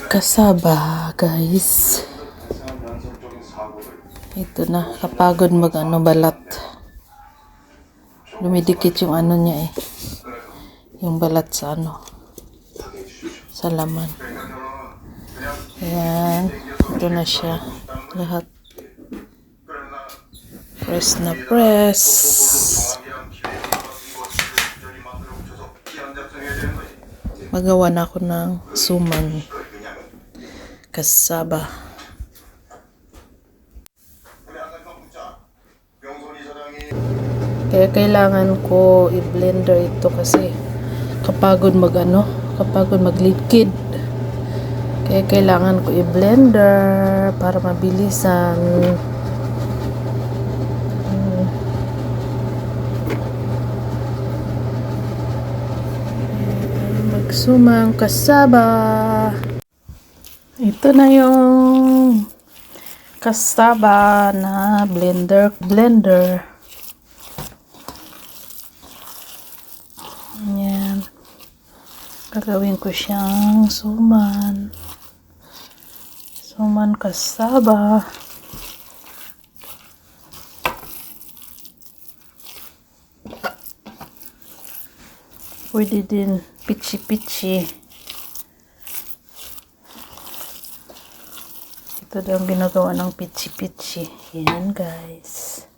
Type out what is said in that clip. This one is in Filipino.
Kasaba, guys. Ito na, kapagod balat. Lumidikit yung ano niya eh. Yung balat sa sa laman. Ayan. Ito na siya. Lahat. Press na press. Magawa na ako ng suman. Kasaba. Kaya kailangan ko i-blender ito kasi kapagod kapagod mag-liquid. Kaya kailangan ko i-blender para mabilisan. Magsumang kasaba. Ito na yung kasaba na blender. Ayan. Gagawin ko siyang suman. Suman kasaba. Pwede din pichi-pichi. Ito daw ang ginagawa ng pichi-pichi. Yan, guys.